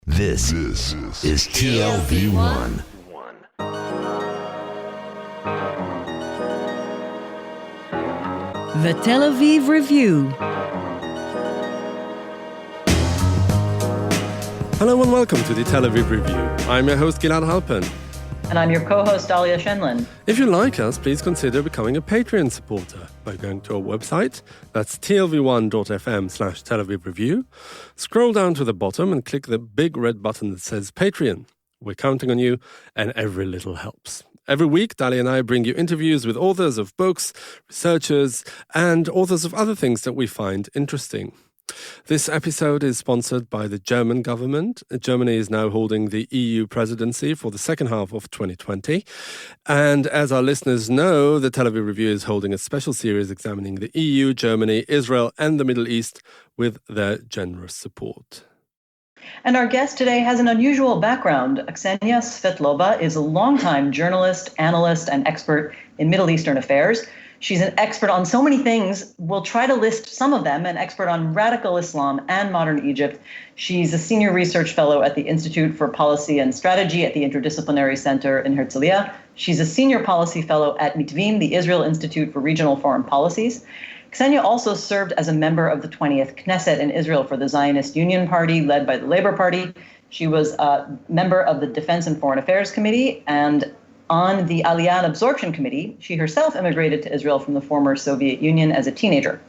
This is TLV1. The Tel Aviv Review. Hello and welcome to the Tel Aviv Review. I'm your host Gilad Halpern. And I'm your co-host Dalia Shenlin. If you like us, please consider becoming a Patreon supporter by going to our website. That's tlv1.fm/Tel Aviv Review. Scroll down to the bottom and click the big red button that says Patreon. We're counting on you, and every little helps. Every week, Dalia and I bring you interviews with authors of books, researchers, and authors of other things that we find interesting. This episode is sponsored by the German government. Germany is now holding the EU presidency for the second half of 2020. And as our listeners know, the Tel Aviv Review is holding a special series examining the EU, Germany, Israel, and the Middle East with their generous support. And our guest today has an unusual background. Ksenia Svetlova is a longtime journalist, analyst, and expert in Middle Eastern affairs. She's an expert on so many things. We'll try to list some of them, an expert on radical Islam and modern Egypt. She's a senior research fellow at the Institute for Policy and Strategy at the Interdisciplinary Center in Herzliya. She's a senior policy fellow at Mitvim, the Israel Institute for Regional Foreign Policies. Ksenia also served as a member of the 20th Knesset in Israel for the Zionist Union Party, led by the Labor Party. She was a member of the Defense and Foreign Affairs Committee and on the Aliyah and Absorption Committee. She herself immigrated to Israel from the former Soviet Union as a teenager.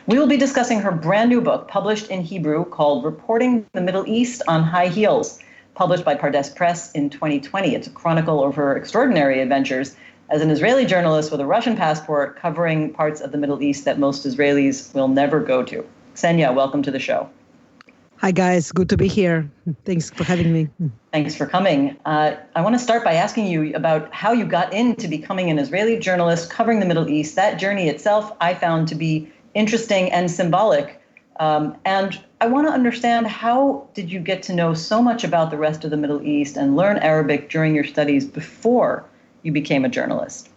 We will be discussing her brand new book, published in Hebrew, called Reporting the Middle East on High Heels, published by Pardes Press in 2020. It's a chronicle of her extraordinary adventures as an Israeli journalist with a Russian passport, covering parts of the Middle East that most Israelis will never go to. Ksenia, welcome to the show. Hi, guys. Good to be here. Thanks for having me. Thanks for coming. I want to start by asking you about how you got into becoming an Israeli journalist covering the Middle East. That journey itself I found to be interesting and symbolic. And I want to understand, how did you get to know so much about the rest of the Middle East and learn Arabic during your studies before you became a journalist?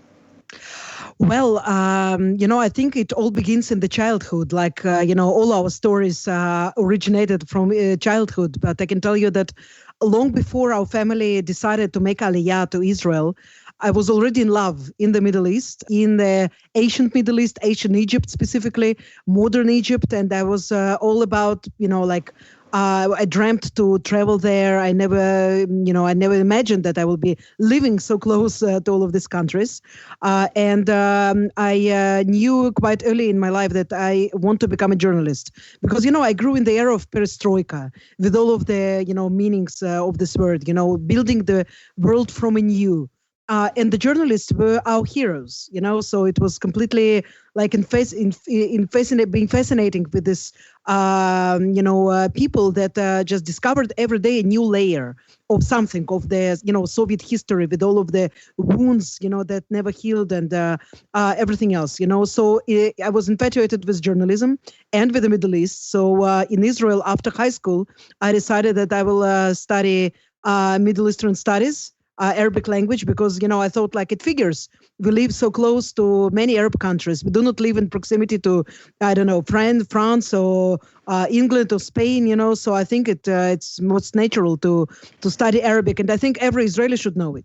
Well, I think it all begins in the childhood. All our stories originated from childhood. But I can tell you that long before our family decided to make Aliyah to Israel, I was already in love in the Middle East, in the ancient Middle East, ancient Egypt specifically, modern Egypt. And I was all about, I dreamt to travel there. I never imagined that I will be living so close to all of these countries. I knew quite early in my life that I want to become a journalist because, I grew in the era of perestroika with all of the, meanings of this word, building the world from anew. And the journalists were our heroes, so it was completely being fascinating with this, people that just discovered every day a new layer of something of the, Soviet history with all of the wounds, that never healed and everything else, So I was infatuated with journalism and with the Middle East. So in Israel, after high school, I decided that I will study Middle Eastern studies. Arabic language, because, I thought it figures. We live so close to many Arab countries. We do not live in proximity to, France or England or Spain, so I think it's most natural to study Arabic. And I think every Israeli should know it.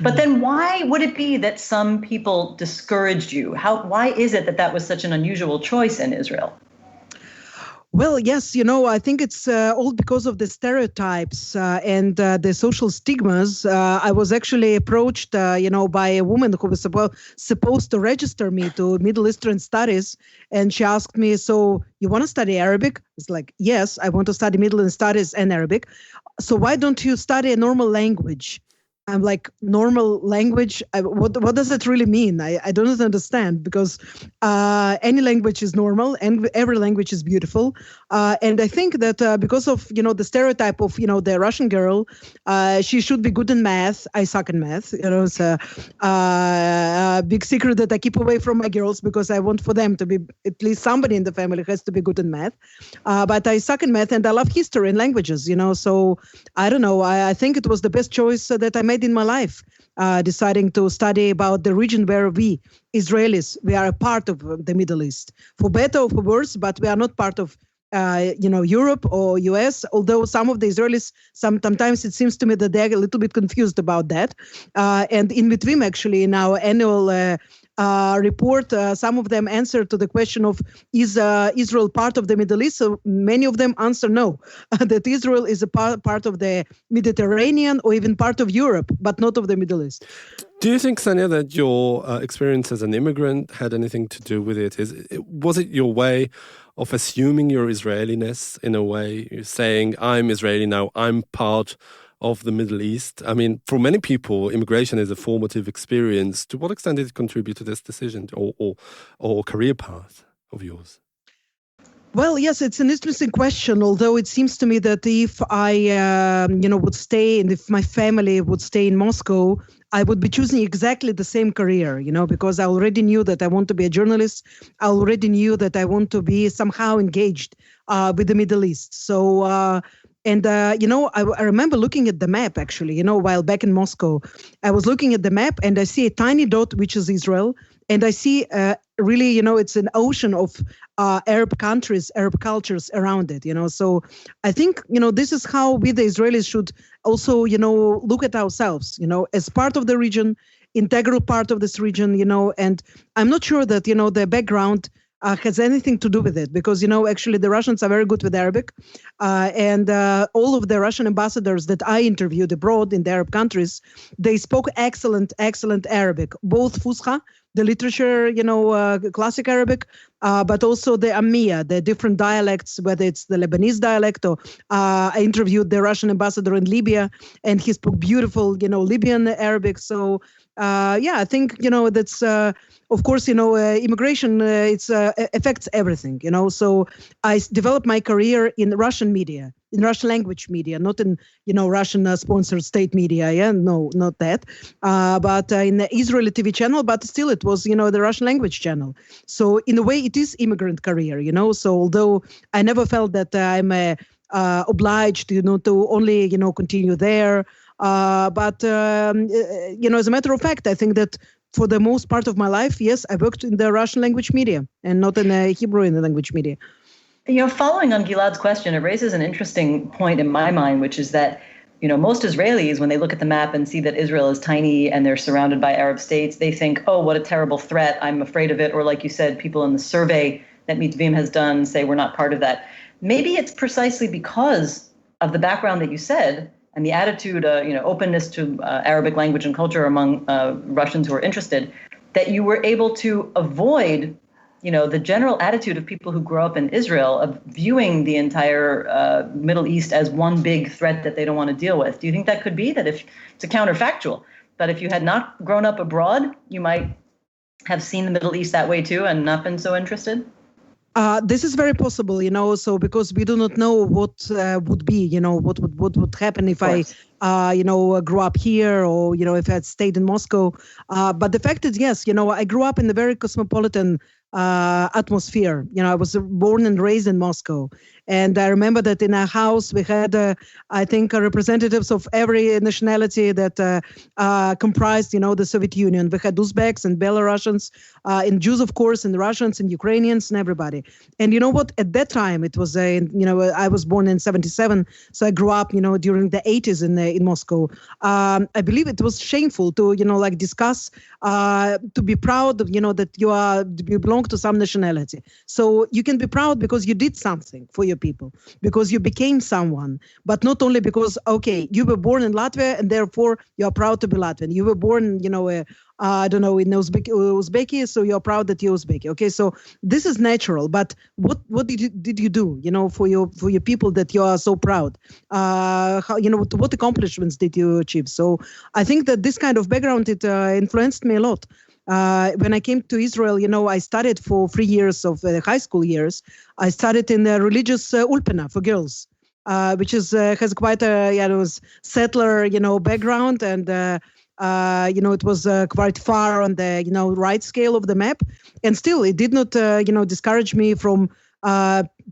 But then why would it be that some people discouraged you? Why is it that was such an unusual choice in Israel? Well, yes, I think it's all because of the stereotypes and the social stigmas. I was actually approached, by a woman who was supposed to register me to Middle Eastern studies. And she asked me, so you want to study Arabic? It's like, yes, I want to study Middle Eastern studies and Arabic. So why don't you study a normal language? I'm like, normal language? What does that really mean? I don't understand, because any language is normal and every language is beautiful. And I think that because of, the stereotype of, the Russian girl, she should be good in math. I suck in math. It's a big secret that I keep away from my girls because I want for them to be, at least somebody in the family has to be good in math. But I suck in math and I love history and languages, So I don't know. I think it was the best choice that I made in my life, deciding to study about the region where we, Israelis, we are a part of the Middle East, for better or for worse, but we are not part of Europe or US, although some of the Israelis, sometimes it seems to me that they're a little bit confused about that. And in between, actually, in our annual report, some of them answer to the question of, is Israel part of the Middle East? So many of them answer no, that Israel is a part of the Mediterranean or even part of Europe, but not of the Middle East. Do you think, Ksenia, that your experience as an immigrant had anything to do with it? Was it your way of assuming your Israeliness in a way? You're saying, I'm Israeli now, I'm part of the Middle East. I mean, for many people, immigration is a formative experience. To what extent did it contribute to this decision or career path of yours? Well, yes, it's an interesting question, although it seems to me that if I, would stay and if my family would stay in Moscow, I would be choosing exactly the same career, because I already knew that I want to be a journalist. I already knew that I want to be somehow engaged with the Middle East. So, I remember looking at the map, actually, while back in Moscow, I was looking at the map and I see a tiny dot, which is Israel. And I see really, it's an ocean of Arab countries, Arab cultures around it, So I think, this is how we, the Israelis, should also, look at ourselves, as part of the region, integral part of this region, and I'm not sure that, the background has anything to do with it because, actually the Russians are very good with Arabic and all of the Russian ambassadors that I interviewed abroad in the Arab countries, they spoke excellent Arabic, both Fusha, the literature, classic Arabic, but also the Ammiya, the different dialects, whether it's the Lebanese dialect or I interviewed the Russian ambassador in Libya and he spoke beautiful, Libyan Arabic. So, I think, that's, of course, immigration, affects everything, So I developed my career in Russian media, in Russian language media, not in, Russian sponsored state media. Yeah, no, not that. But in the Israeli TV channel, but still it was, the Russian language channel. So in a way, it is immigrant career, So although I never felt that I'm obliged, to only, continue there. But as a matter of fact, I think that for the most part of my life, yes, I worked in the Russian language media and not in the Hebrew in the language media. Following on Gilad's question, it raises an interesting point in my mind, which is that, most Israelis, when they look at the map and see that Israel is tiny and they're surrounded by Arab states, they think, oh, what a terrible threat. I'm afraid of it. Or like you said, people in the survey that Mitvim has done say we're not part of that. Maybe it's precisely because of the background that you said and the attitude, openness to Arabic language and culture among Russians who are interested, that you were able to avoid, the general attitude of people who grow up in Israel of viewing the entire Middle East as one big threat that they don't want to deal with. Do you think that could be that if it's a counterfactual, that if you had not grown up abroad, you might have seen the Middle East that way too and not been so interested? This is very possible, so because we do not know what would be, what would happen if I, grew up here or, if I had stayed in Moscow. But the fact is, yes, I grew up in a very cosmopolitan atmosphere. I was born and raised in Moscow. And I remember that in our house, we had, I think, representatives of every nationality that comprised, the Soviet Union. We had Uzbeks and Belarusians, and Jews, of course, and Russians and Ukrainians and everybody. And you know what? At that time, it was, I was born in 1977, so I grew up, during the 1980s in Moscow. I believe it was shameful to, discuss, to be proud, that you belong to some nationality. So you can be proud because you did something for your people, because you became someone, but not only because, okay, you were born in Latvia and therefore you are proud to be Latvian. You were born, in Uzbeki, so you're proud that you're Uzbeki. Okay, so this is natural, but what did you do, for your people that you are so proud? What accomplishments did you achieve? So I think that this kind of background, it influenced me a lot. When I came to Israel, I studied for 3 years of high school years. I studied in a religious ulpana for girls, which is has quite a settler, background, and it was quite far on the right scale of the map, and still it did not discourage me from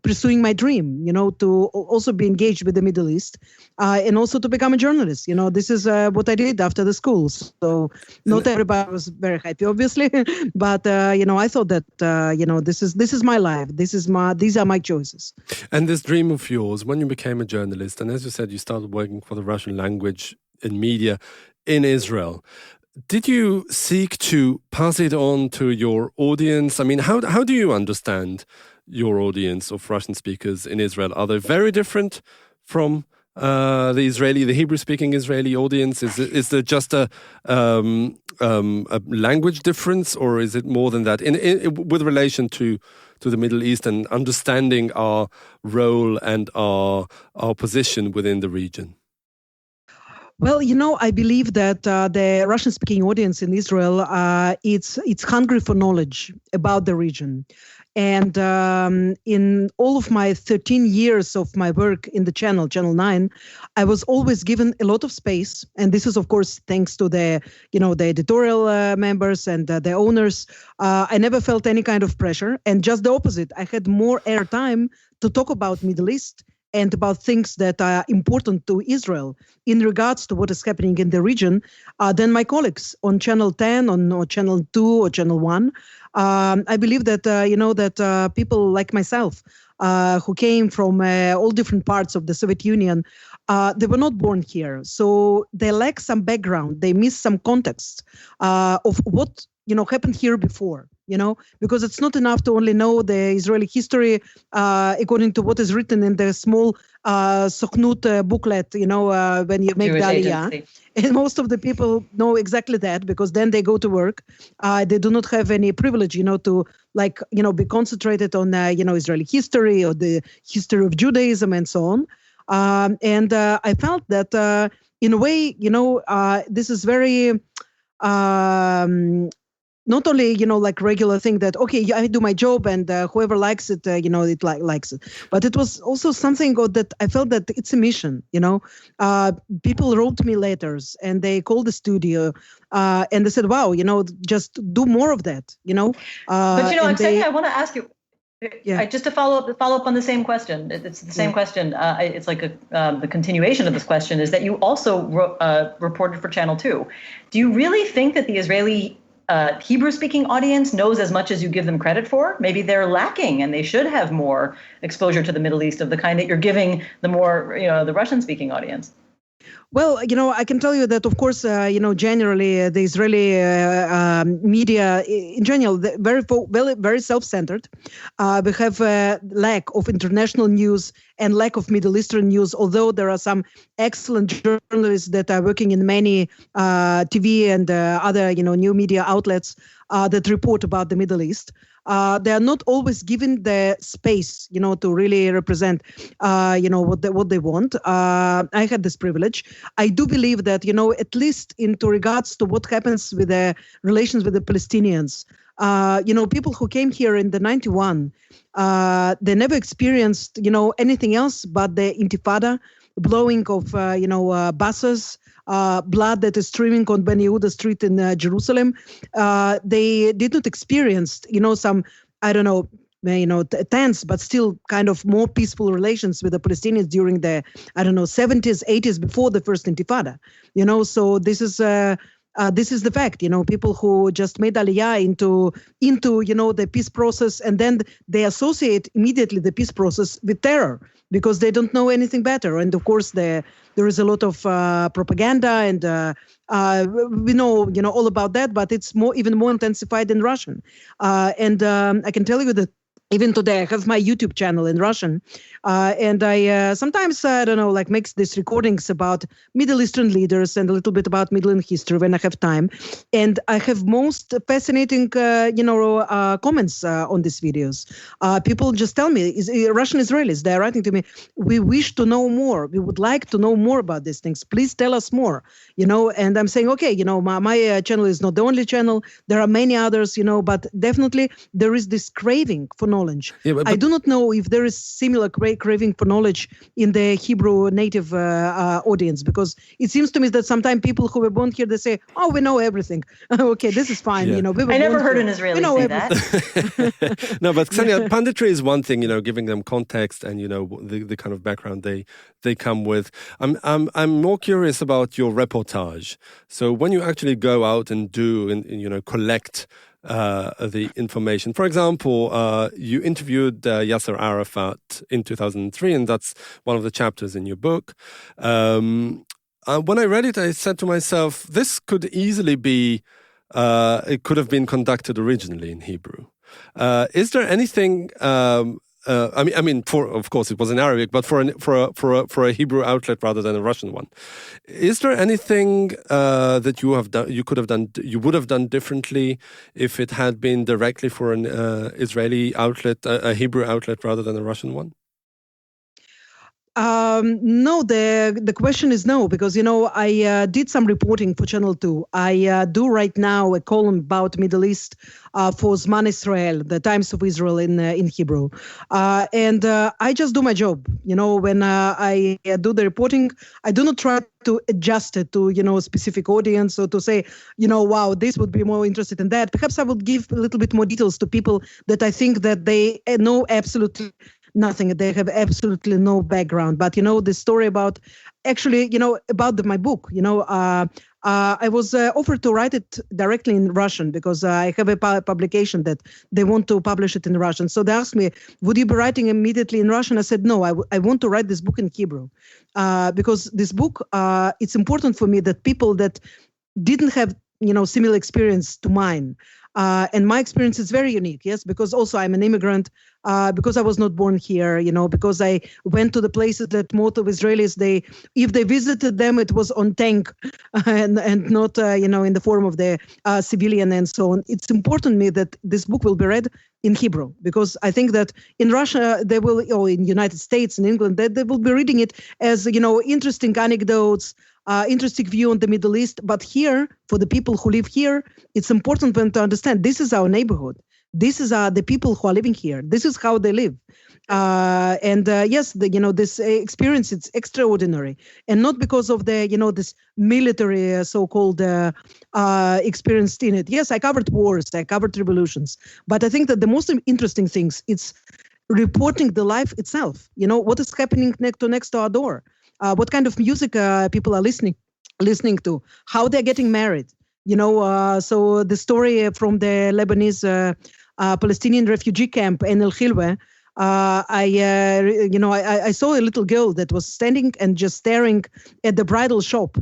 pursuing my dream, to also be engaged with the Middle East, and also to become a journalist. This is what I did after the school. So not everybody was very happy, obviously, but I thought that this is my life. These are my choices. And this dream of yours, when you became a journalist, and as you said, you started working for the Russian language in media in Israel. Did you seek to pass it on to your audience? I mean, how do you understand your audience of Russian speakers in Israel? Are they very different from the Hebrew-speaking Israeli audience? Is there just a language difference, or is it more than that? With relation to the Middle East and understanding our role and our position within the region? Well, I believe that the Russian-speaking audience in Israel, it's hungry for knowledge about the region. And in all of my 13 years of my work in the Channel 9, I was always given a lot of space. And this is, of course, thanks to the editorial members and the owners. I never felt any kind of pressure. And just the opposite, I had more airtime to talk about Middle East and about things that are important to Israel in regards to what is happening in the region than my colleagues on Channel 10, or Channel 2, or Channel 1. I believe that, that people like myself who came from all different parts of the Soviet Union, they were not born here. So they lack some background. They miss some context of what happened here before. Because it's not enough to only know the Israeli history according to what is written in the small Sokhnut booklet, when you make the Aliyah. And most of the people know exactly that, because then they go to work. They do not have any privilege, to be concentrated on, Israeli history or the history of Judaism and so on. And I felt that in a way, this is very... not only, regular thing that, okay, I do my job and whoever likes it, it likes it. But it was also something that I felt that it's a mission, People wrote me letters and they called the studio and they said, wow, just do more of that, But, Ksenia, I want to ask you, just to follow up on the same question. It's the same question. It's like the continuation of this question is that you also reported for Channel 2. Do you really think that the Israeli Hebrew-speaking audience knows as much as you give them credit for? Maybe they're lacking and they should have more exposure to the Middle East of the kind that you're giving the more, the Russian-speaking audience. Well, I can tell you that, of course, generally the Israeli media in general, very, very self-centered. We have a lack of international news and lack of Middle Eastern news, although there are some excellent journalists that are working in many TV and other, new media outlets that report about the Middle East. They are not always given the space, to really represent, what they want. I had this privilege. I do believe that, at least into regards to what happens with the relations with the Palestinians, people who came here in the 91, they never experienced, anything else but the Intifada, blowing of, buses, blood that is streaming on Ben Yehuda Street in Jerusalem. They did not experience, some, tense, but still kind of more peaceful relations with the Palestinians during the, 70s, 80s, before the first Intifada. So this is the fact, people who just made Aliyah into the peace process, and then they associate immediately the peace process with terror because they don't know anything better. And of course, there is a lot of propaganda, and we know, all about that, but it's even more intensified in Russian. And I can tell you that even today, I have my YouTube channel in Russian, and I sometimes, makes these recordings about Middle Eastern leaders and a little bit about Middle Eastern history when I have time. And I have most fascinating, comments on these videos. People just tell me, Russian Israelis, they're writing to me, we wish to know more. We would like to know more about these things. Please tell us more, and I'm saying, okay, my channel is not the only channel. There are many others, but definitely there is this craving for knowledge. knowledge. Yeah, I do not know if there is similar craving for knowledge in the Hebrew native audience, because it seems to me that sometimes people who were born here, they say, "Oh, we know everything. Okay, this is fine." Yeah. We were I never born heard here. an Israeli We know say everything. that. No, but Ksenia, punditry is one thing, giving them context and the kind of background they come with. I'm more curious about your reportage. So when you actually go out and do and collect the information. For example, you interviewed Yasser Arafat in 2003, and that's one of the chapters in your book. When I read it, I said to myself, this could easily be, it could have been conducted originally in Hebrew. Is there anything? Of course, it was in Arabic, but for a Hebrew outlet rather than a Russian one, is there anything that you would have done differently if it had been directly for an Israeli outlet, a Hebrew outlet rather than a Russian one? No, the question is no, because, I did some reporting for Channel 2. I do right now a column about Middle East for Zman Israel, the Times of Israel in Hebrew. And I just do my job. When I do the reporting, I do not try to adjust it to, a specific audience or to say, wow, this would be more interested in that. Perhaps I would give a little bit more details to people that I think that they know absolutely nothing. They have absolutely no background. But, the story about my book, I was offered to write it directly in Russian because I have a publication that they want to publish it in Russian. So they asked me, would you be writing immediately in Russian? I said, no, I want to write this book in Hebrew because this book, it's important for me that people that didn't have, similar experience to mine, and my experience is very unique, yes, because also I'm an immigrant, because I was not born here, because I went to the places that most of Israelis, if they visited them, it was on tank and not, in the form of the civilian and so on. It's important to me that this book will be read in Hebrew, because I think that in Russia, they will, or in United States, in England, they will be reading it as, interesting anecdotes, interesting view on the Middle East. But here, for the people who live here, it's important for them to understand this is our neighborhood. This is the people who are living here. This is how they live. Yes, this experience, it's extraordinary. And not because of the, this military so-called experience in it. Yes, I covered wars, I covered revolutions. But I think that the most interesting things, it's reporting the life itself. What is happening next to our door. What kind of music people are listening to, how they're getting married. So the story from the Lebanese Palestinian refugee camp in El Khilwe, I saw a little girl that was standing and just staring at the bridal shop.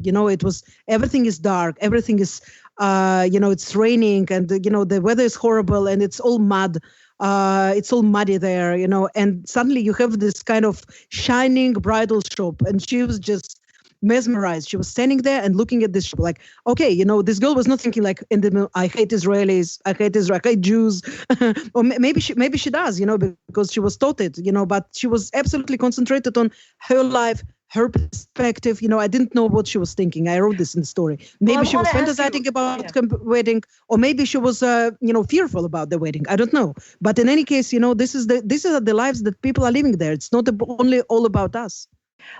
Everything is dark, everything is, it's raining, and the weather is horrible, and it's all mud. It's all muddy there, and suddenly you have this kind of shining bridal shop, and she was just mesmerized. She was standing there and looking at this shop like, okay, this girl was not thinking like, I hate Israelis, I hate Israel, I hate Jews, or maybe she does, because she was taught it, but she was absolutely concentrated on her life, her perspective. I didn't know what she was thinking. I wrote this in the story. Maybe she was fantasizing about wedding, or maybe she was, fearful about the wedding. I don't know. But in any case, these are the lives that people are living there. It's not only all about us.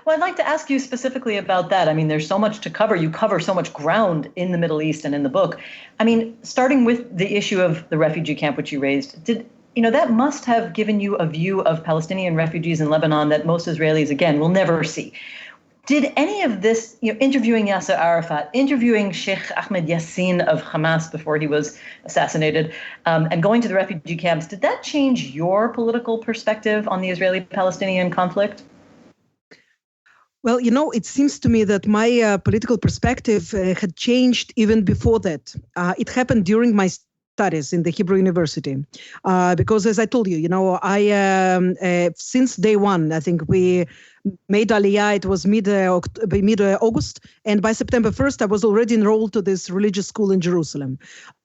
Well, I'd like to ask you specifically about that. I mean, there's so much to cover. You cover so much ground in the Middle East and in the book. I mean, starting with the issue of the refugee camp, which you raised, that must have given you a view of Palestinian refugees in Lebanon that most Israelis, again, will never see. Did any of this, interviewing Yasser Arafat, interviewing Sheikh Ahmed Yassin of Hamas before he was assassinated, and going to the refugee camps, did that change your political perspective on the Israeli-Palestinian conflict? Well, it seems to me that my political perspective had changed even before that. It happened during my studies in the Hebrew University, because as I told you, I since day one, I think we made Aliyah. It was mid-August, and by September 1st, I was already enrolled to this religious school in Jerusalem.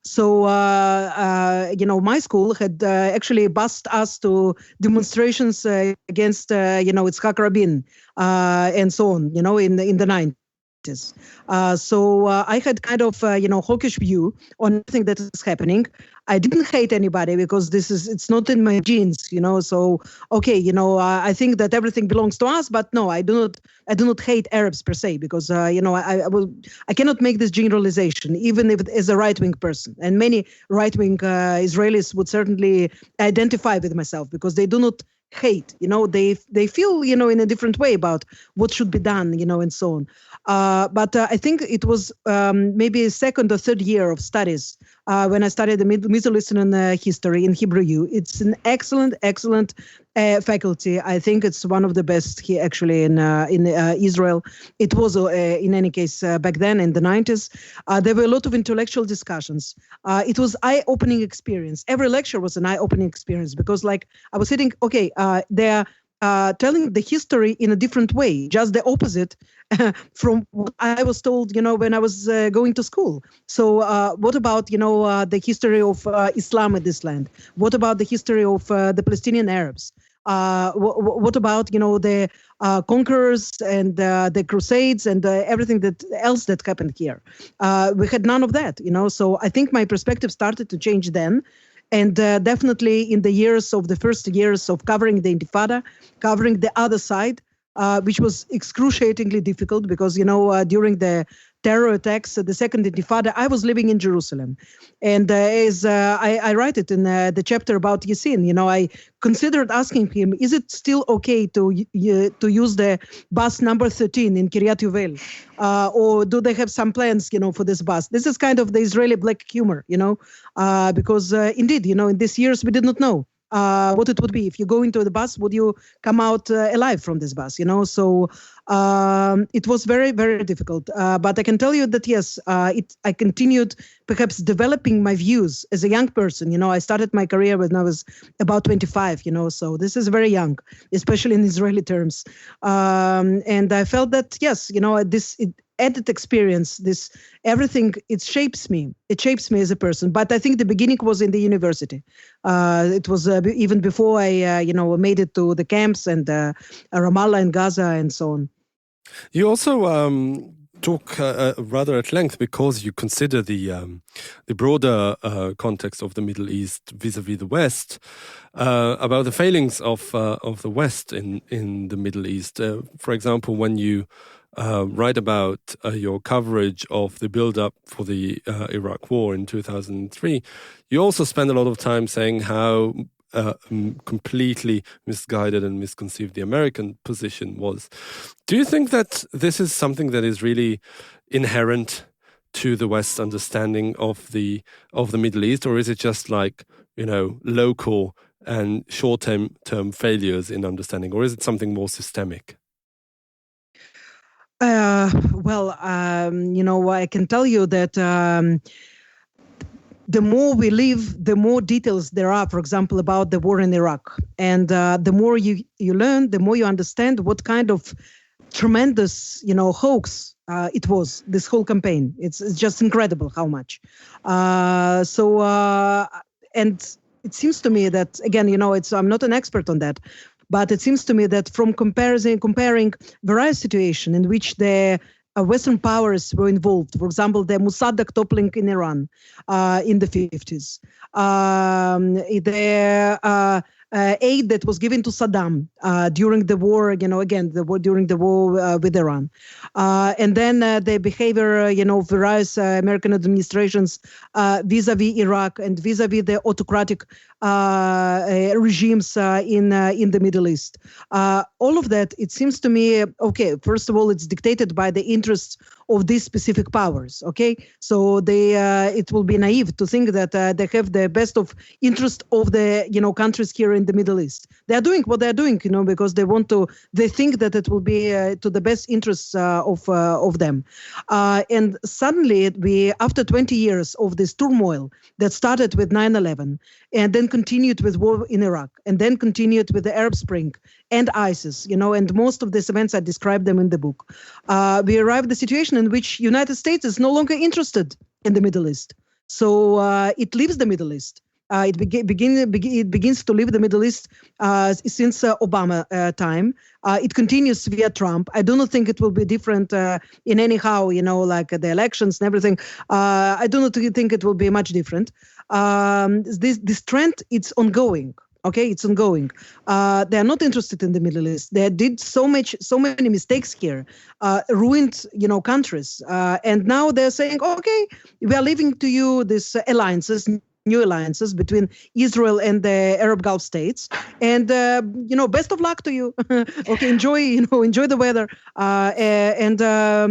So, my school had actually bused us to demonstrations against, Yitzhak Rabin, and so on, in the 90s. So I had kind of, hawkish view on everything that is happening. I didn't hate anybody because it's not in my genes, So, okay, I think that everything belongs to us, but no, I do not hate Arabs per se because, I cannot make this generalization, even if as a right-wing person. And many right-wing Israelis would certainly identify with myself because they do not hate, they feel, in a different way about what should be done, and so on. But I think it was maybe a second or third year of studies when I studied the Middle Eastern history in Hebrew U. It's an excellent faculty. I think it's one of the best here actually in Israel. It was in any case back then in the 90s. There were a lot of intellectual discussions. It was eye-opening experience. Every lecture was an eye-opening experience because I was sitting, they're telling the history in a different way, just the opposite from what I was told, when I was going to school. So what about, the history of Islam in this land? What about the history of the Palestinian Arabs? What about, the conquerors and the Crusades and everything else that happened here? We had none of that, So I think my perspective started to change then. And definitely in the first years of covering the Intifada, covering the other side, which was excruciatingly difficult because, during the terror attacks, the second Intifada, I was living in Jerusalem. And as I write it in the chapter about Yassin, I considered asking him, is it still okay to use the bus number 13 in Kiryat Yovel? Or do they have some plans, for this bus? This is kind of the Israeli black humor, because indeed, in these years, we did not know what it would be. If you go into the bus, would you come out alive from this bus, So it was very, very difficult. But I can tell you that, yes, I continued perhaps developing my views as a young person. I started my career when I was about 25, so this is very young, especially in Israeli terms. And I felt that, yes, this added experience, this everything, it shapes me. It shapes me as a person. But I think the beginning was in the university. It was even before I, made it to the camps and Ramallah and Gaza and so on. You also talk rather at length because you consider the broader context of the Middle East vis-a-vis the West, about the failings of the West in the Middle East. For example, when you write about your coverage of the build-up for the Iraq War in 2003, you also spend a lot of time saying how completely misguided and misconceived the American position was. Do you think that this is something that is really inherent to the West's understanding of the Middle East, or is it just local and short-term failures in understanding, or is it something more systemic? I can tell you that the more we live, the more details there are, for example, about the war in Iraq. And the more you learn, the more you understand what kind of tremendous, hoax it was, this whole campaign. It's just incredible how much. And it seems to me that, again, I'm not an expert on that, but it seems to me that from comparing various situations in which the Western powers were involved, for example, the Mossadegh toppling in Iran in the 50s, the aid that was given to Saddam during the war, during the war with Iran. And then the behavior, of various American administrations vis-a-vis Iraq and vis-a-vis the autocratic regimes in the Middle East. All of that, it seems to me, okay, first of all, it's dictated by the interests of these specific powers, okay? So it will be naive to think that they have the best of interest of the, countries here in the Middle East. They are doing what they are doing, because they think that it will be to the best interests of them. And suddenly, after 20 years of this turmoil that started with 9/11 and then continued with war in Iraq and then continued with the Arab Spring and ISIS, and most of these events, I described them in the book. We arrived at a situation in which United States is no longer interested in the Middle East. So it leaves the Middle East. It begins to leave the Middle East since Obama time. It continues via Trump. I do not think it will be different in anyhow, like the elections and everything. I do not think it will be much different. This trend, it's ongoing. Okay, it's ongoing. They are not interested in the Middle East. They did so many mistakes here, ruined, countries. And now they're saying, okay, we are leaving to you these alliances, new alliances between Israel and the Arab Gulf states. And, best of luck to you. Okay, enjoy the weather.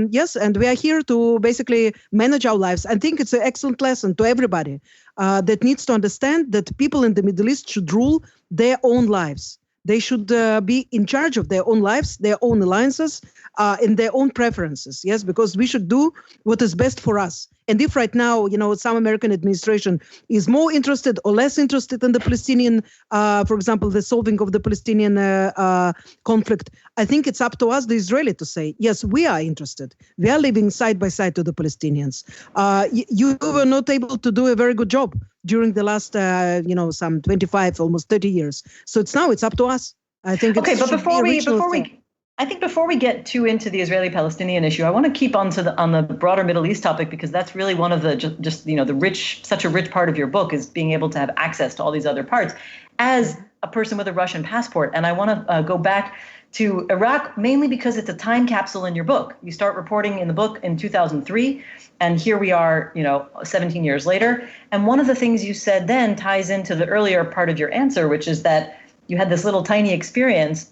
Yes, and we are here to basically manage our lives. I think it's an excellent lesson to everybody that needs to understand that people in the Middle East should rule their own lives. They should be in charge of their own lives, their own alliances, and their own preferences. Yes, because we should do what is best for us. And if right now, some American administration is more interested or less interested in the Palestinian, for example, the solving of the Palestinian conflict, I think it's up to us, the Israeli, to say, yes, we are interested. We are living side by side to the Palestinians. You were not able to do a very good job during the last, some 25, almost 30 years. So it's up to us. I think. Okay, but before we get too into the Israeli-Palestinian issue, I want to keep on the broader Middle East topic, because that's really one of such a rich part of your book is being able to have access to all these other parts as a person with a Russian passport. And I want to go back to Iraq mainly because it's a time capsule in your book. You start reporting in the book in 2003, and here we are, 17 years later. And one of the things you said then ties into the earlier part of your answer, which is that you had this little tiny experience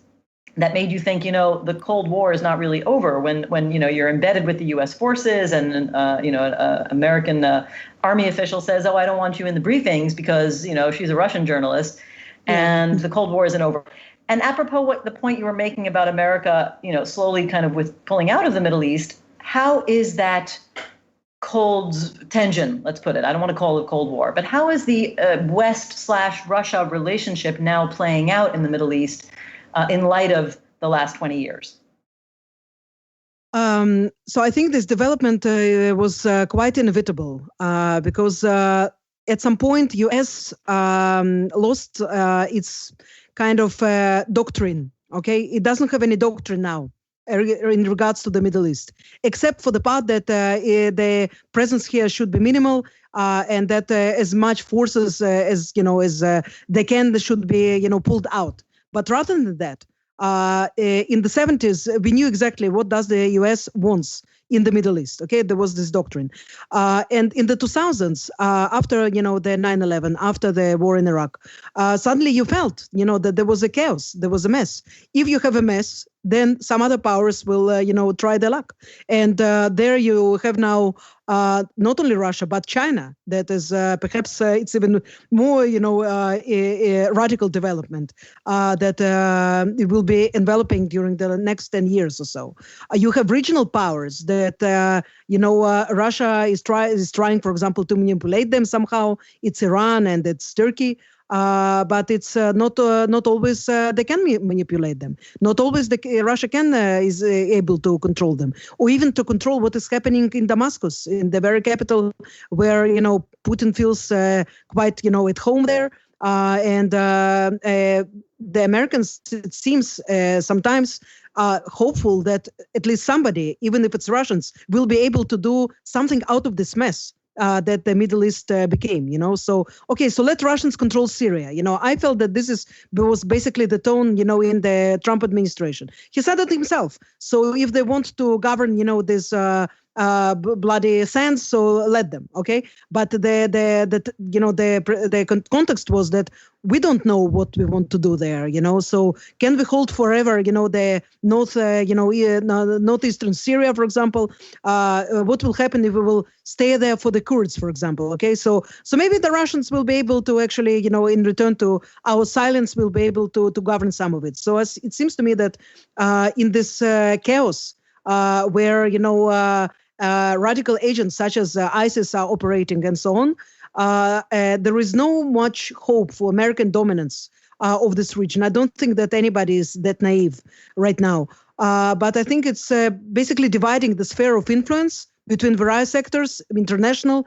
that made you think, the Cold War is not really over when you're embedded with the U.S. forces and, an American army official says, oh, I don't want you in the briefings because, she's a Russian journalist and the Cold War isn't over. And apropos what the point you were making about America, slowly kind of with pulling out of the Middle East, how is that cold tension, let's put it, I don't want to call it Cold War, but how is the West/Russia relationship now playing out in the Middle East in light of the last 20 years? So I think this development was quite inevitable because at some point U.S. Lost its kind of doctrine. Okay, it doesn't have any doctrine now in regards to the Middle East, except for the part that the presence here should be minimal, and that as much forces as they can should be pulled out. But rather than that, in the 70s, we knew exactly what does the U.S. wants in the Middle East. Okay, there was this doctrine. And in the 2000s, after, the 9/11, after the war in Iraq, suddenly you felt, that there was a chaos, there was a mess. If you have a mess, then some other powers will, try their luck. And there you have now not only Russia, but China. That is perhaps it's even more, a radical development that it will be enveloping during the next 10 years or so. You have regional powers that, Russia is trying, for example, to manipulate them somehow. It's Iran and it's Turkey. But it's not always they can manipulate them. Not always Russia is able to control them, or even to control what is happening in Damascus, in the very capital, where Putin feels quite at home there. And the Americans, it seems sometimes hopeful that at least somebody, even if it's Russians, will be able to do something out of this mess that the Middle East became, So, okay, so let Russians control Syria. I felt that was basically the tone, in the Trump administration. He said it himself. So if they want to govern, this bloody sands, so let them, okay? But the context was that we don't know what we want to do there, So can we hold forever, the northeastern Syria, for example? What will happen if we will stay there for the Kurds, for example? Okay, so maybe the Russians will be able to actually, in return to our silence, will be able to govern some of it. So it seems to me that in this chaos, where radical agents such as ISIS are operating and so on, there is no much hope for American dominance of this region. I don't think that anybody is that naive right now. But I think it's basically dividing the sphere of influence between various sectors, international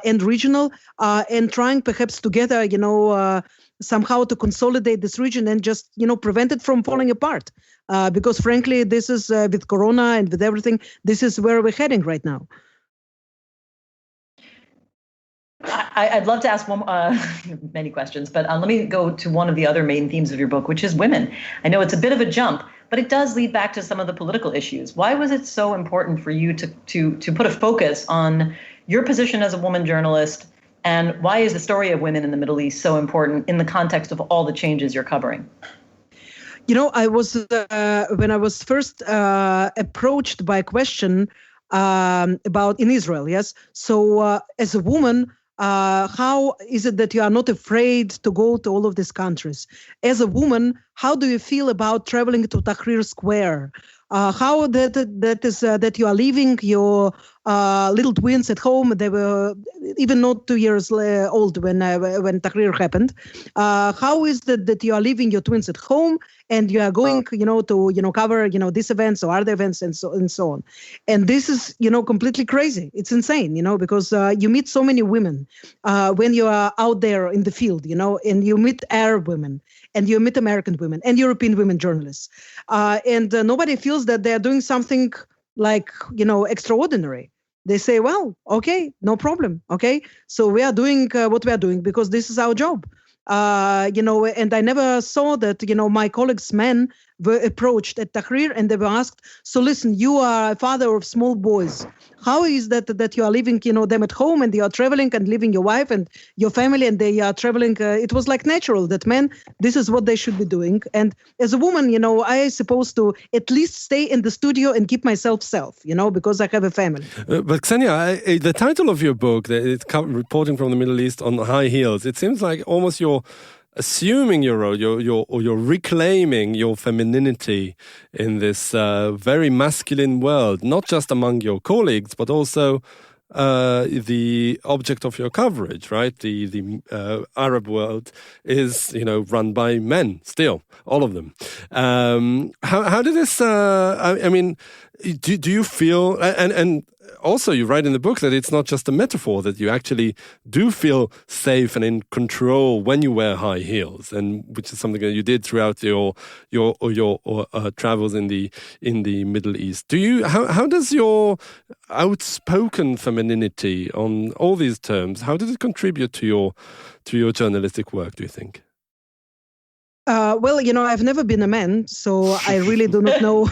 and regional, and trying perhaps together, somehow to consolidate this region and just, prevent it from falling apart. Because frankly, this is with Corona and with everything, this is where we're heading right now. I'd love to ask many questions, but let me go to one of the other main themes of your book, which is women. I know it's a bit of a jump, but it does lead back to some of the political issues. Why was it so important for you to put a focus on your position as a woman journalist, and why is the story of women in the Middle East so important in the context of all the changes you're covering? I was when I was first approached by a question about in Israel, yes. So as a woman, how is it that you are not afraid to go to all of these countries? As a woman, how do you feel about traveling to Tahrir Square? How that is that you are leaving your little twins at home? They were even not 2 years old when Tahrir happened. How is that you are leaving your twins at home and you are going, to cover, these events or other events and so on. And this is, completely crazy. It's insane, because you meet so many women when you are out there in the field, and you meet Arab women and you meet American women and European women journalists, and nobody feels that they are doing something like, extraordinary. They say, well, okay, no problem. Okay, so we are doing what we are doing because this is our job. And I never saw that, my colleagues, men, were approached at Tahrir and they were asked, so listen, you are a father of small boys. How is that you are leaving, them at home and you are traveling and leaving your wife and your family and they are traveling? It was like natural that men, this is what they should be doing. And as a woman, I supposed to at least stay in the studio and keep myself safe, because I have a family. But Ksenia, the title of your book, it's reporting from the Middle East on high heels. It seems like almost you're assuming your role, you're reclaiming your femininity in this very masculine world, not just among your colleagues, but also the object of your coverage, right? The Arab world is, run by men still, all of them. How did this? I mean, do you feel and also, you write in the book that it's not just a metaphor, that you actually do feel safe and in control when you wear high heels, and which is something that you did throughout your travels in the Middle East. How does your outspoken femininity on all these terms, how did it contribute to your journalistic work, do you think? Well, I've never been a man, so I really do not know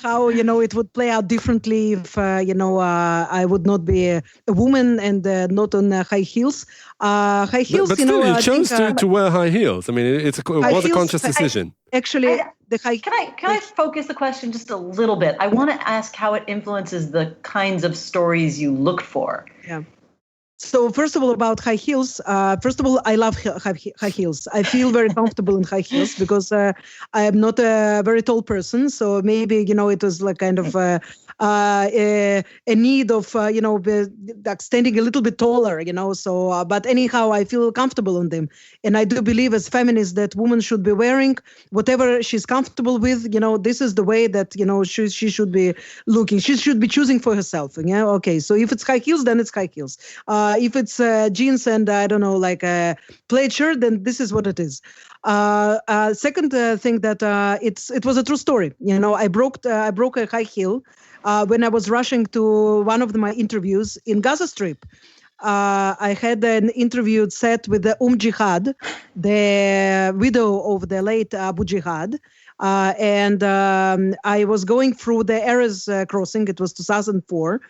how, it would play out differently if, I would not be a woman and not on high heels. High heels, but still, you chose to wear high heels. I mean, it was a conscious decision. Actually, Can I focus the question just a little bit? I want to ask how it influences the kinds of stories you look for. Yeah. So first of all, about high heels. First of all, I love high heels. I feel very comfortable in high heels because I am not a very tall person. So maybe, it was like kind of a need of, standing a little bit taller, So, but anyhow, I feel comfortable on them. And I do believe as feminists that women should be wearing whatever she's comfortable with. This is the way that, she should be looking. She should be choosing for herself. Yeah. Okay. So if it's high heels, then it's high heels. If it's jeans and I don't know, like a plaid shirt, then this is what it is. Second thing that it was a true story. I broke a high heel when I was rushing to one of my interviews in Gaza Strip. I had an interview set with the Jihad, the widow of the late Abu Jihad. And I was going through the Erez crossing. It was 2004.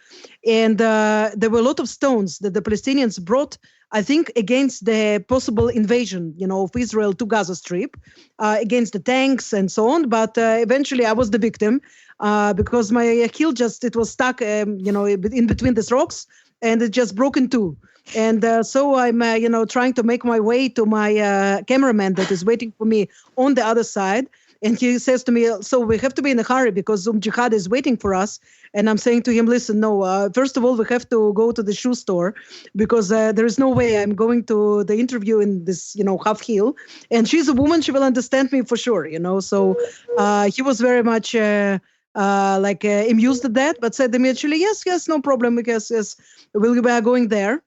And there were a lot of stones that the Palestinians brought, I think, against the possible invasion, of Israel to Gaza Strip, against the tanks and so on. But eventually I was the victim because my heel it was stuck, in between these rocks, and it just broke in two. And so I'm, trying to make my way to my cameraman that is waiting for me on the other side. And he says to me, so we have to be in a hurry because Jihad is waiting for us. And I'm saying to him, listen, no, first of all, we have to go to the shoe store because there is no way I'm going to the interview in this, half heel. And she's a woman. She will understand me for sure, So he was very much amused at that, but said immediately, yes, no problem, because yes, we are going there.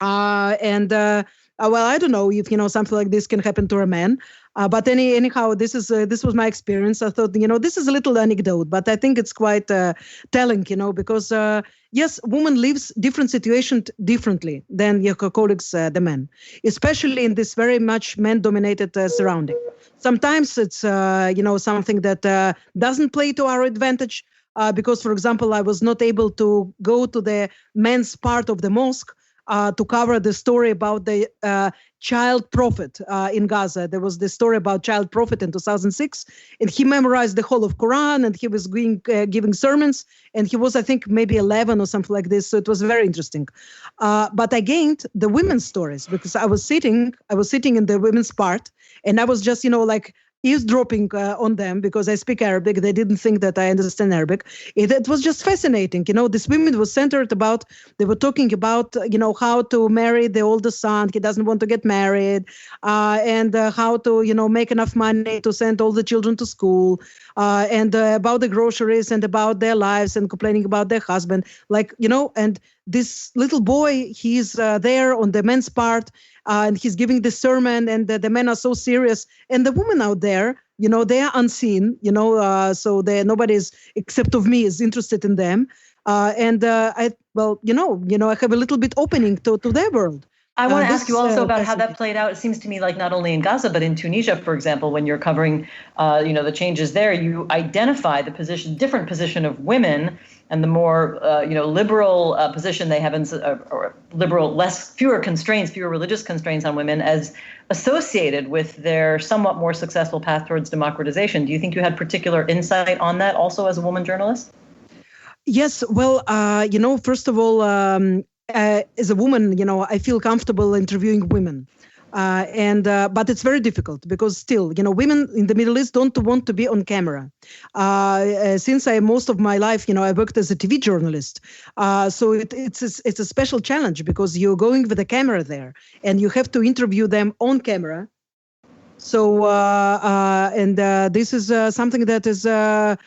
Well, I don't know if something like this can happen to a man, but anyhow, this was my experience. I thought this is a little anecdote, but I think it's quite telling, because yes, woman lives different situations differently than your colleagues, the men, especially in this very much men-dominated surrounding. Sometimes it's something that doesn't play to our advantage, because, for example, I was not able to go to the men's part of the mosque to cover the story about the child prophet in Gaza. There was this story about child prophet in 2006, and he memorized the whole of Quran, and he was giving sermons, and he was, I think, maybe 11 or something like this. So it was very interesting. But I gained the women's stories because I was sitting in the women's part, and I was just, eavesdropping on them because I speak Arabic. They didn't think that I understand Arabic. It was just fascinating. This women was centered about, they were talking about, how to marry the older son. He doesn't want to get married, and how to, make enough money to send all the children to school, and about the groceries and about their lives and complaining about their husband. And this little boy, he's there on the men's part, and he's giving the sermon, and the men are so serious, and the women out there, they are unseen, so nobody's except of me is interested in them, I have a little bit opening to their world. I want to ask you also about how that played out. It seems to me like not only in Gaza, but in Tunisia, for example, when you're covering, the changes there, you identify the different position of women and the more, liberal position they have, or liberal, fewer religious constraints on women as associated with their somewhat more successful path towards democratization. Do you think you had particular insight on that also as a woman journalist? Yes. Well, first of all, as a woman, I feel comfortable interviewing women. But it's very difficult because still, women in the Middle East don't want to be on camera. Since most of my life, I worked as a TV journalist. So it's a special challenge because you're going with a camera there and you have to interview them on camera. So, this is something that is, for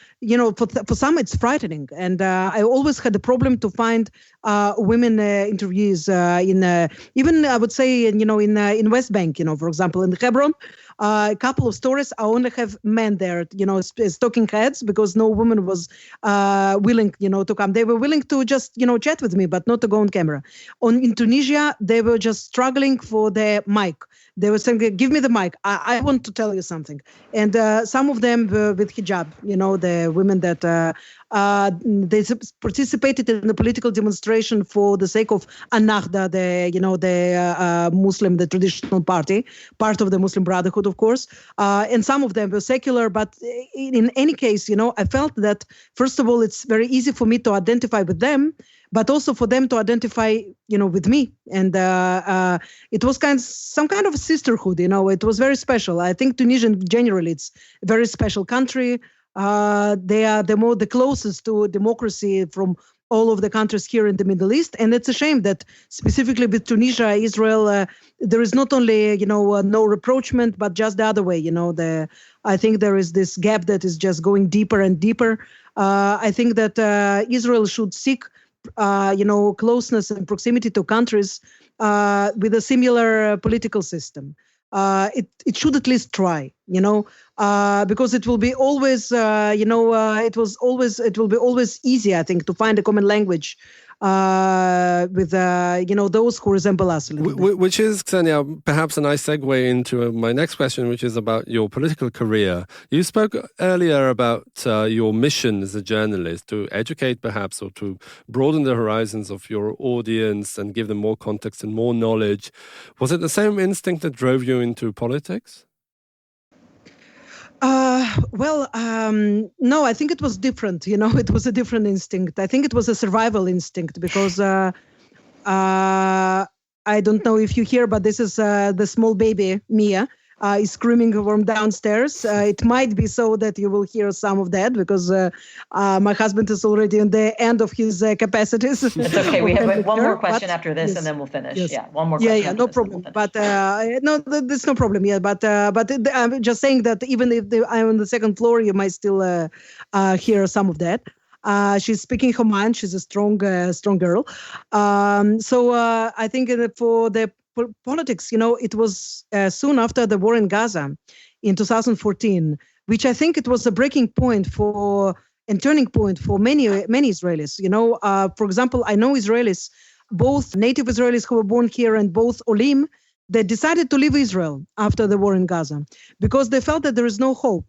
some it's frightening. And I always had a problem to find women interviews even I would say, in West Bank, for example, in Hebron. A couple of stories, I only have men there, as talking heads because no woman was willing, to come. They were willing to just, chat with me, but not to go on camera. In Tunisia, they were just struggling for the mic. They were saying, give me the mic. I want to tell you something. And some of them were with hijab, the women that they participated in the political demonstration for the sake of Ennahda, the Muslim, the traditional party, part of the Muslim Brotherhood, of course. And some of them were secular. But in any case, I felt that, first of all, it's very easy for me to identify with them, but also for them to identify, with me. And it was some kind of a sisterhood, it was very special. I think Tunisia, generally, it's a very special country. They are the closest to democracy from all of the countries here in the Middle East. And it's a shame that specifically with Tunisia, Israel, there is not only, no rapprochement, but just the other way, I think there is this gap that is just going deeper and deeper. I think that Israel should seek closeness and proximity to countries with a similar political system. It should at least try, because it will be always, it will be always easy, I think, to find a common language with, those who resemble us a little bit. Which is, Ksenia, perhaps a nice segue into my next question, which is about your political career. You spoke earlier about your mission as a journalist to educate, perhaps, or to broaden the horizons of your audience and give them more context and more knowledge. Was it the same instinct that drove you into politics? No, I think it was different. It was a different instinct. I think it was a survival instinct because I don't know if you hear, but this is the small baby, Mia. is screaming from downstairs. It might be so that you will hear some of that because my husband is already in the end of his capacities. It's okay. We have one more question after this, yes, and then we'll finish. yes. Yeah, one more question. Yeah, no problem. But no, there's no problem. Yeah, but I'm just saying that even if I'm on the second floor, you might still hear some of that. She's speaking her mind. She's a strong girl. So I think for the politics, it was soon after the war in Gaza in 2014, which I think it was a breaking point and turning point for many Israelis. For example, I know Israelis, both native Israelis who were born here and both Olim, they decided to leave Israel after the war in Gaza because they felt that there is no hope.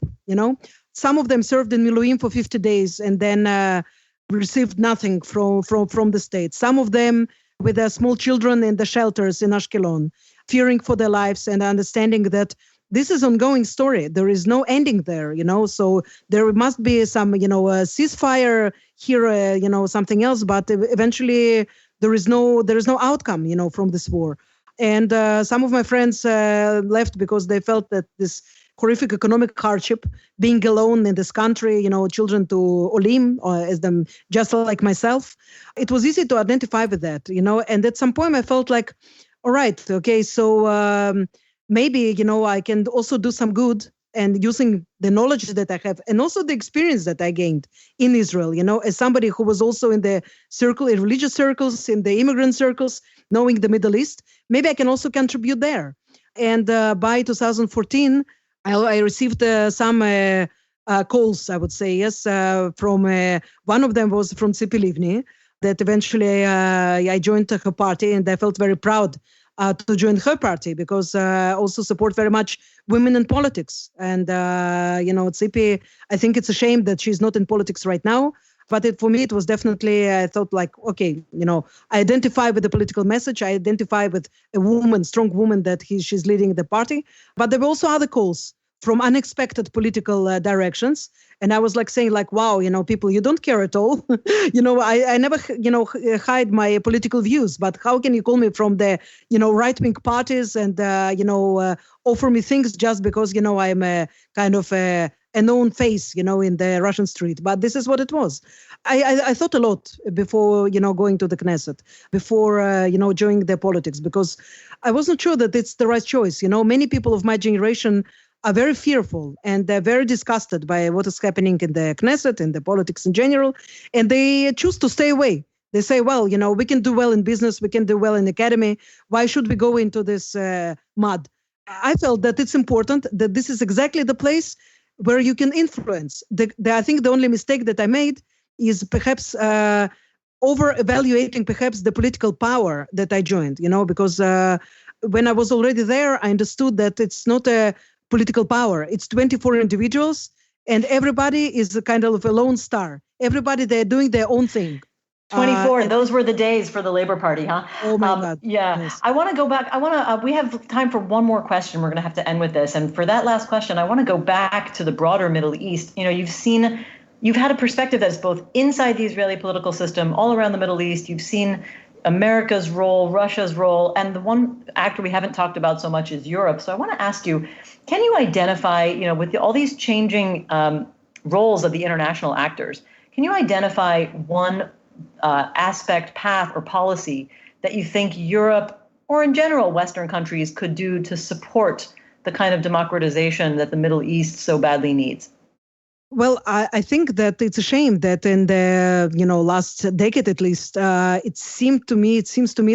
Some of them served in Miluim for 50 days and then received nothing from the state. Some of them with their small children in the shelters in Ashkelon, fearing for their lives and understanding that this is an ongoing story. There is no ending there, so there must be some, a ceasefire here, something else, but eventually there is no outcome, from this war. And some of my friends left because they felt that this horrific economic hardship, being alone in this country, children to Olim, as them, just like myself, it was easy to identify with that, and at some point I felt like, all right, okay, so maybe, I can also do some good and using the knowledge that I have and also the experience that I gained in Israel, as somebody who was also in the in religious circles, in the immigrant circles, knowing the Middle East, maybe I can also contribute there. And by 2014, I received some calls, I would say, yes, from one of them was from Tzipi Livni, that eventually I joined her party, and I felt very proud to join her party because I also support very much women in politics. And, Tzipi, I think it's a shame that she's not in politics right now. But for me, it was definitely, I thought like, okay, I identify with the political message. I identify with a woman, strong woman that she's leading the party. But there were also other calls from unexpected political directions. And I was like saying like, wow, people, you don't care at all. I never, hide my political views, but how can you call me from the, right-wing parties and, offer me things just because, I'm a kind of a known face, in the Russian street. But this is what it was. I thought a lot before, going to the Knesset, before, joining the politics, because I wasn't sure that it's the right choice. Many people of my generation are very fearful and they're very disgusted by what is happening in the Knesset and the politics in general, and they choose to stay away. They say, well, we can do well in business, we can do well in academy. Why should we go into this mud? I felt that it's important that this is exactly the place where you can influence. I think the only mistake that I made is perhaps over-evaluating perhaps the political power that I joined, because when I was already there, I understood that it's not a political power. It's 24 individuals and everybody is a kind of a lone star. Everybody, they're doing their own thing. 24. Those were the days for the Labor Party, huh? Oh my God. Yeah. Yes. I want to go back. We have time for one more question. We're going to have to end with this. And for that last question, I want to go back to the broader Middle East. You've had a perspective that's both inside the Israeli political system, all around the Middle East. You've seen America's role, Russia's role, and the one actor we haven't talked about so much is Europe. So I want to ask you, can you identify, with all these changing roles of the international actors, can you identify one aspect, path, or policy that you think Europe, or in general Western countries, could do to support the kind of democratization that the Middle East so badly needs? Well, I think that it's a shame that in the last decade at least, it seems to me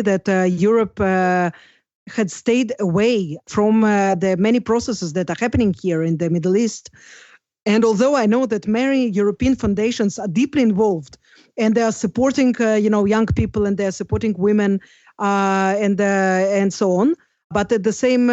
that Europe had stayed away from the many processes that are happening here in the Middle East. And although I know that many European foundations are deeply involved and they are supporting young people and they are supporting women and so on, but at the same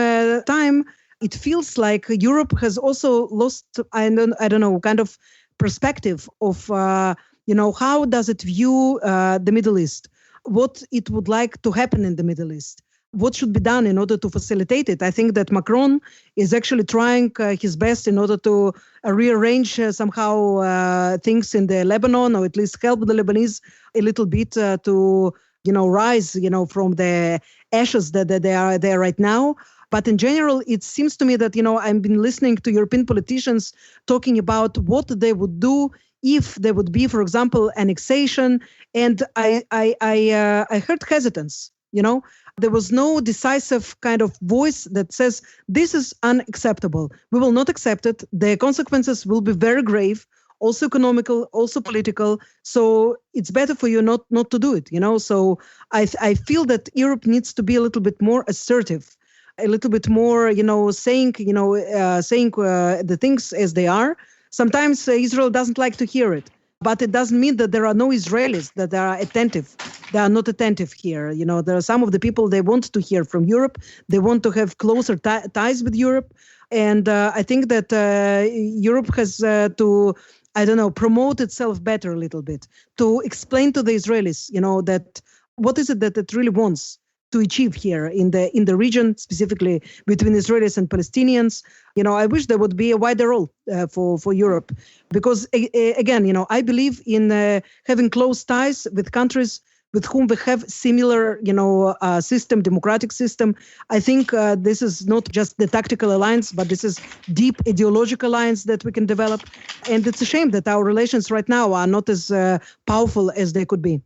time, it feels like Europe has also lost, I don't know, kind of perspective of, how does it view the Middle East, what it would like to happen in the Middle East, what should be done in order to facilitate it. I think that Macron is actually trying his best in order to rearrange somehow things in the Lebanon, or at least help the Lebanese a little bit to rise, from the ashes that they are there right now. But in general, it seems to me that, I've been listening to European politicians talking about what they would do if there would be, for example, annexation. And I heard hesitance, There was no decisive kind of voice that says, this is unacceptable. We will not accept it. The consequences will be very grave, also economical, also political. So it's better for you not to do it, So I feel that Europe needs to be a little bit more assertive, a little bit more, saying the things as they are. Sometimes Israel doesn't like to hear it. But it doesn't mean that there are no Israelis that are attentive. They are not attentive here. There are some of the people they want to hear from Europe. They want to have closer ties with Europe. And I think that Europe has to, promote itself better a little bit, to explain to the Israelis, that what is it that it really wants to achieve here in the region, specifically between Israelis and Palestinians. I wish there would be a wider role for Europe, because again, I believe in having close ties with countries with whom we have similar, democratic system. I think this is not just the tactical alliance, but this is deep ideological alliance that we can develop. And it's a shame that our relations right now are not as powerful as they could be.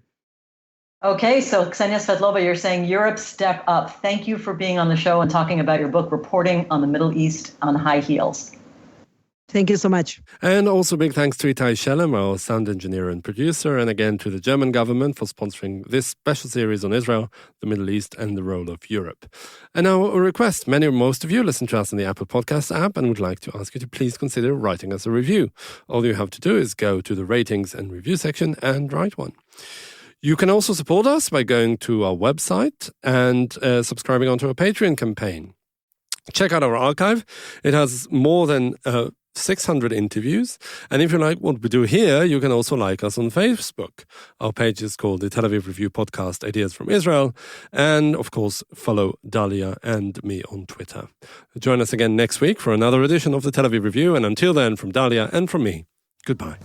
Okay, so Ksenia Svetlova, you're saying Europe step up. Thank you for being on the show and talking about your book, Reporting on the Middle East on High Heels. Thank you so much. And also big thanks to Itai Shelem, our sound engineer and producer, and again to the German government for sponsoring this special series on Israel, the Middle East, and the role of Europe. And now a request. Most of you listen to us on the Apple Podcasts app and would like to ask you to please consider writing us a review. All you have to do is go to the ratings and review section and write one. You can also support us by going to our website and subscribing onto our Patreon campaign. Check out our archive. It has more than 600 interviews. And if you like what we do here, you can also like us on Facebook. Our page is called the Tel Aviv Review Podcast, Ideas from Israel. And, of course, follow Dalia and me on Twitter. Join us again next week for another edition of the Tel Aviv Review. And until then, from Dalia and from me, goodbye.